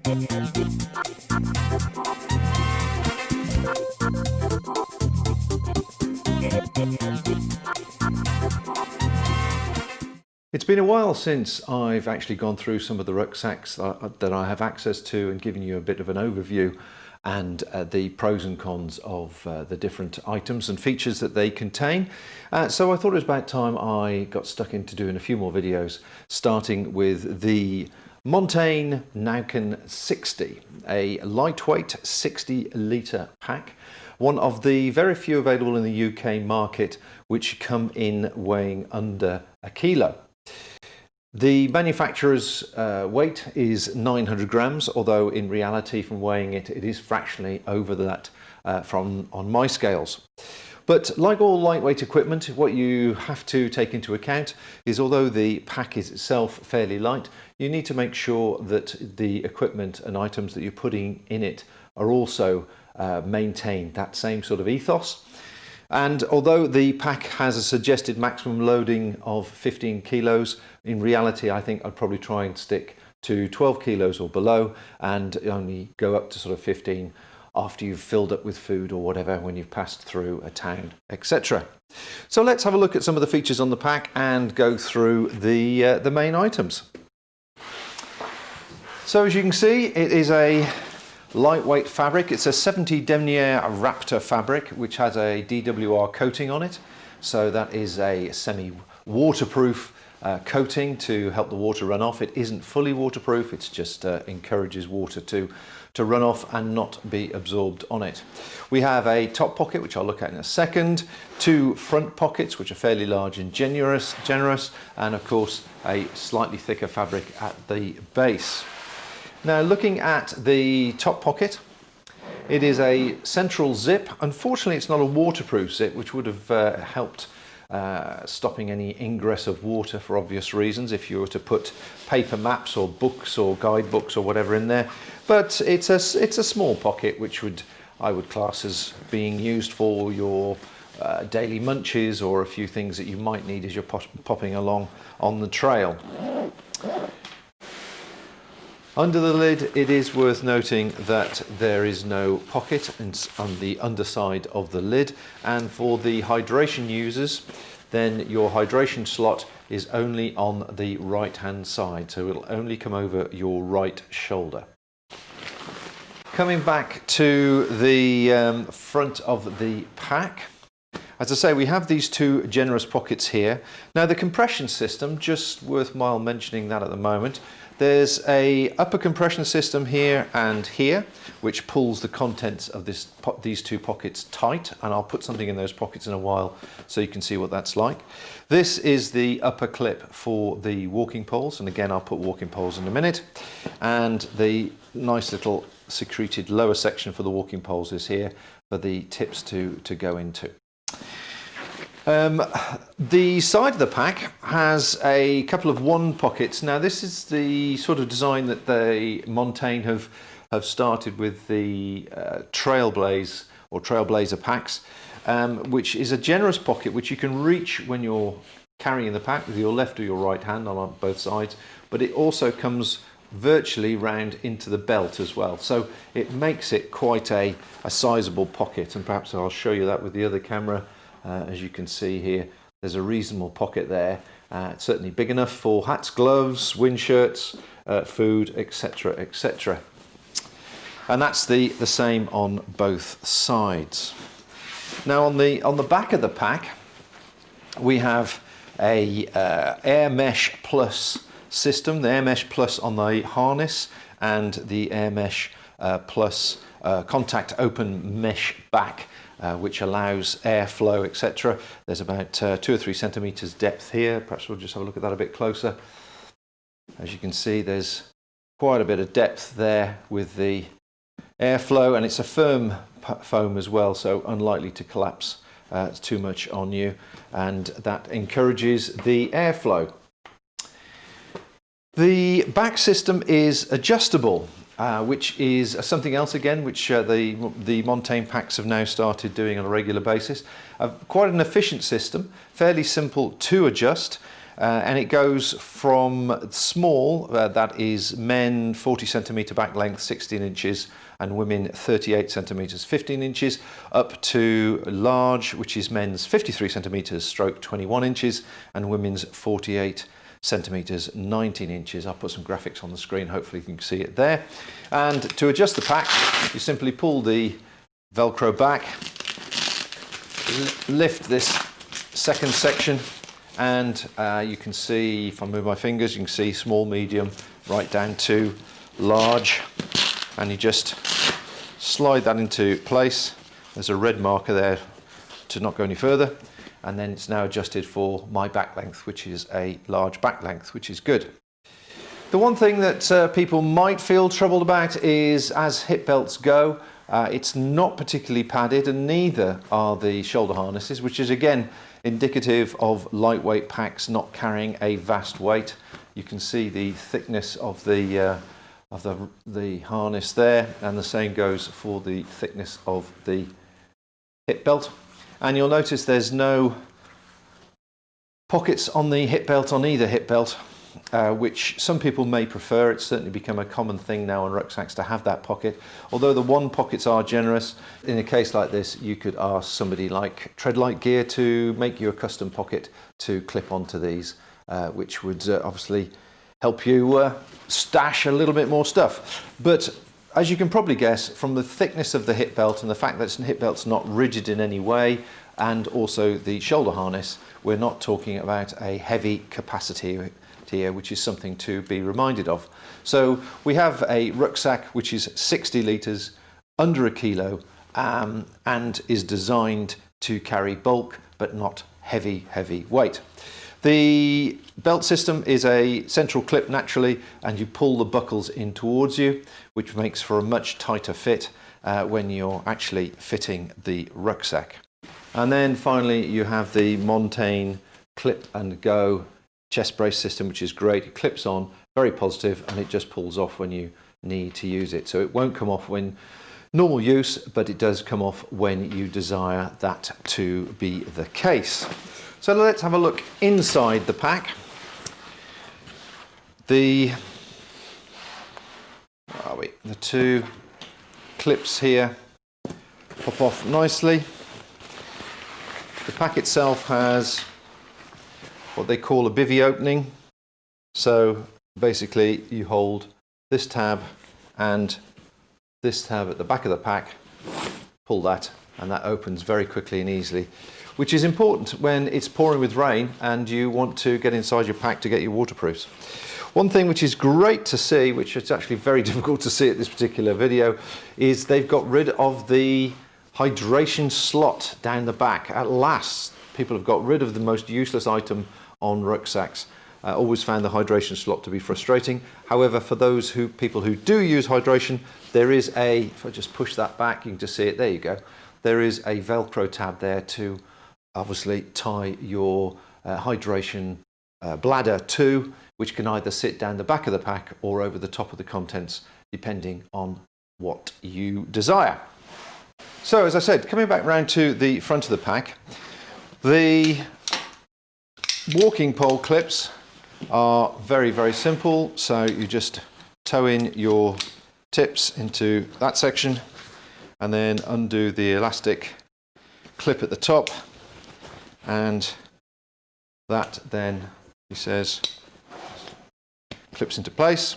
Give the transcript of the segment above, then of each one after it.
It's been a while since I've actually gone through some of the rucksacks that I have access to and given you a bit of an overview and the pros and cons of the different items and features that they contain. So I thought it was about time I got stuck into doing a few more videos, starting with the Montane Naukan 60, a lightweight 60-litre pack, one of the very few available in the UK market which come in weighing under a kilo. The manufacturer's weight is 900 grams, although in reality from weighing it, it is fractionally over that on my scales. But like all lightweight equipment, what you have to take into account is although the pack is itself fairly light, you need to make sure that the equipment and items that you're putting in it are also maintain that same sort of ethos. And although the pack has a suggested maximum loading of 15 kilos, in reality I think I'd probably try and stick to 12 kilos or below and only go up to sort of 15 after you've filled up with food or whatever when you've passed through a town, etc. So let's have a look at some of the features on the pack and go through the main items. So as you can see, it is a lightweight fabric. It's a 70 denier Raptor fabric which has a DWR coating on it, so that is a semi-waterproof coating to help the water run off. It isn't fully waterproof, it's just encourages water to run off and not be absorbed on it. We have a top pocket which I'll look at in a second, two front pockets which are fairly large and generous, and of course a slightly thicker fabric at the base. Now looking at the top pocket, it is a central zip. Unfortunately it's not a waterproof zip, which would have helped stopping any ingress of water for obvious reasons if you were to put paper maps or books or guidebooks or whatever in there. But it's a small pocket which I would class as being used for your daily munches or a few things that you might need as you're popping along on the trail. Under the lid, it is worth noting that there is no pocket on the underside of the lid, and for the hydration users, then your hydration slot is only on the right hand side, so it'll only come over your right shoulder. Coming back to the front of the pack, as I say, we have these two generous pockets here. Now the compression system, just worthwhile mentioning that at the moment. There's a upper compression system here and here, which pulls the contents of these two pockets tight, and I'll put something in those pockets in a while so you can see what that's like. This is the upper clip for the walking poles, and again I'll put walking poles in a minute, and the nice little secreted lower section for the walking poles is here for the tips to go into. The side of the pack has a couple of one pockets. Now this is the sort of design that the Montane have started with the Trailblaze or Trailblazer packs, which is a generous pocket which you can reach when you're carrying the pack with your left or your right hand on both sides, but it also comes virtually round into the belt as well, so it makes it quite a sizable pocket, and perhaps I'll show you that with the other camera. As you can see here, there's a reasonable pocket there. It's certainly big enough for hats, gloves, wind shirts, food, etc, etc. And that's the same on both sides. Now on the back of the pack, we have a Air Mesh Plus system, the Air Mesh Plus on the harness and the Air Mesh Plus contact open mesh back, which allows airflow, etc. There's about 2 or 3 centimeters depth here. Perhaps we'll just have a look at that a bit closer. As you can see, there's quite a bit of depth there with the airflow, and it's a firm foam as well, so unlikely to collapse too much on you, and that encourages the airflow. The back system is adjustable, which is something else again which the Montane packs have now started doing on a regular basis. Quite an efficient system, fairly simple to adjust, and it goes from small, that is men 40 centimetre back length, 16 inches, and women 38 centimetres, 15 inches, up to large, which is men's 53 centimetres stroke 21 inches, and women's 48 centimetres, 19 inches. I'll put some graphics on the screen, hopefully you can see it there. And to adjust the pack, you simply pull the Velcro back, lift this second section, and you can see, if I move my fingers, you can see small, medium, right down to large, and you just slide that into place. There's a red marker there to not go any further, and then it's now adjusted for my back length, which is a large back length, which is good. The one thing that people might feel troubled about is, as hip belts go, it's not particularly padded, and neither are the shoulder harnesses, which is again indicative of lightweight packs not carrying a vast weight. You can see the thickness of the harness there, and the same goes for the thickness of the hip belt. And you'll notice there's no pockets on the hip belt on either hip belt, which some people may prefer. It's certainly become a common thing now on rucksacks to have that pocket. Although the one pockets are generous, in a case like this you could ask somebody like Treadlight Gear to make you a custom pocket to clip onto these, which would obviously help you stash a little bit more stuff. But as you can probably guess from the thickness of the hip belt and the fact that the hip belt's not rigid in any way, and also the shoulder harness, we're not talking about a heavy capacity here, which is something to be reminded of. So we have a rucksack which is 60 litres, under a kilo, and is designed to carry bulk but not heavy weight. The belt system is a central clip naturally, and you pull the buckles in towards you, which makes for a much tighter fit when you're actually fitting the rucksack. And then finally you have the Montane clip and go chest brace system, which is great. It clips on, very positive, and it just pulls off when you need to use it. So it won't come off when normal use, but it does come off when you desire that to be the case. So let's have a look inside the pack. The two clips here pop off nicely. The pack itself has what they call a bivvy opening. So basically you hold this tab and this tab at the back of the pack, pull that, and that opens very quickly and easily, which is important when it's pouring with rain and you want to get inside your pack to get your waterproofs. One thing which is great to see, which is actually very difficult to see at this particular video, is they've got rid of the hydration slot down the back. At last, people have got rid of the most useless item on rucksacks. I always found the hydration slot to be frustrating. However, for those people who do use hydration, there is if I just push that back, you can just see it, there you go. There is a Velcro tab there to obviously tie your hydration bladder to, which can either sit down the back of the pack or over the top of the contents, depending on what you desire. So as I said, coming back round to the front of the pack, the walking pole clips are very simple. So you just tow in your tips into that section and then undo the elastic clip at the top, and that then, he says, clips into place,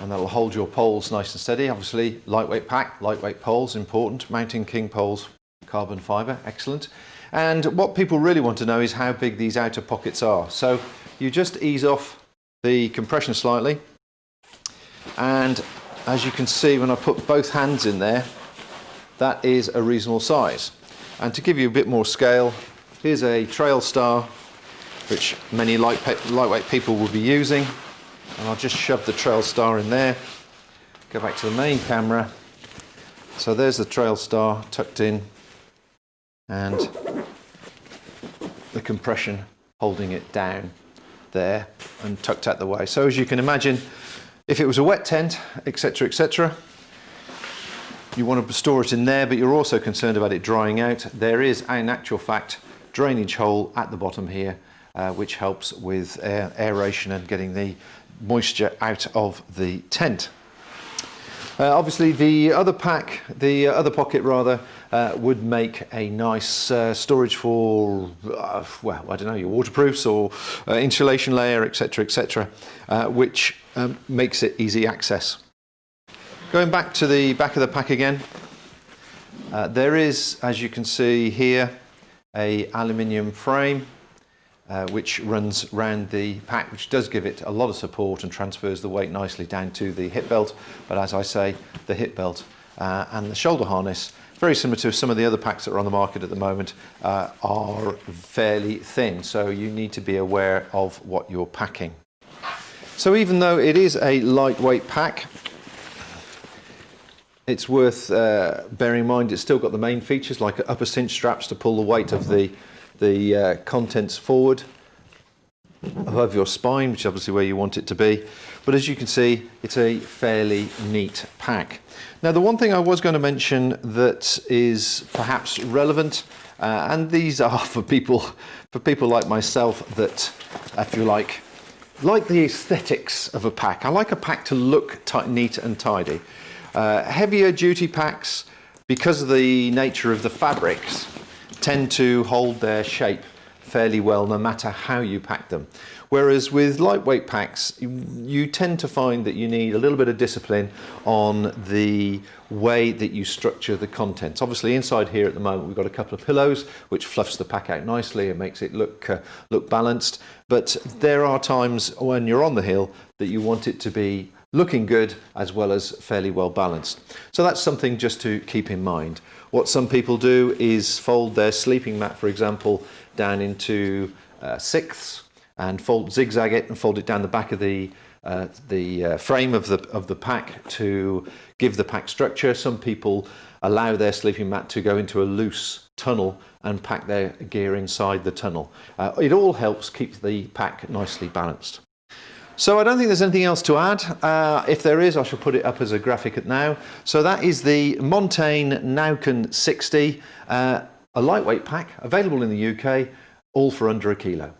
and that'll hold your poles nice and steady. Obviously lightweight pack, lightweight poles, important. Mountain King poles, carbon fibre, excellent. And what people really want to know is how big these outer pockets are. So you just ease off the compression slightly, and as you can see when I put both hands in there, that is a reasonable size. And to give you a bit more scale, here's a trail star which many lightweight people will be using, and I'll just shove the trail star in there. Go back to the main camera. So there's the trail star tucked in, and the compression holding it down there and tucked out the way. So as you can imagine, if it was a wet tent, etc., you want to store it in there, but you're also concerned about it drying out. There is, in actual fact, drainage hole at the bottom here, which helps with aeration and getting the moisture out of the tent. Obviously the other pocket rather, would make a nice storage for, well, I don't know, your waterproofs or insulation layer, etc., etc., which makes it easy access. Going back to the back of the pack again, there is, as you can see here, a aluminium frame which runs round the pack, which does give it a lot of support and transfers the weight nicely down to the hip belt. But as I say, the hip belt and the shoulder harness, very similar to some of the other packs that are on the market at the moment, are fairly thin, so you need to be aware of what you're packing. So even though it is a lightweight pack, it's worth bearing in mind it's still got the main features like upper cinch straps to pull the weight of the contents forward above your spine, which is obviously where you want it to be. But as you can see, it's a fairly neat pack. Now, the one thing I was going to mention that is perhaps relevant, and these are for people like myself that, if you like the aesthetics of a pack. I like a pack to look neat and tidy. Heavier duty packs, because of the nature of the fabrics, tend to hold their shape fairly well no matter how you pack them. Whereas with lightweight packs, you tend to find that you need a little bit of discipline on the way that you structure the contents. Obviously inside here at the moment we've got a couple of pillows which fluffs the pack out nicely and makes it look balanced, but there are times when you're on the hill that you want it to be looking good as well as fairly well balanced. So that's something just to keep in mind. What some people do is fold their sleeping mat, for example, down into sixths and zigzag it and fold it down the back of the frame of the pack to give the pack structure. Some people allow their sleeping mat to go into a loose tunnel and pack their gear inside the tunnel. It all helps keep the pack nicely balanced. So I don't think there's anything else to add. If there is, I shall put it up as a graphic now. So that is the Montane Naukan 60, a lightweight pack available in the UK, all for under a kilo.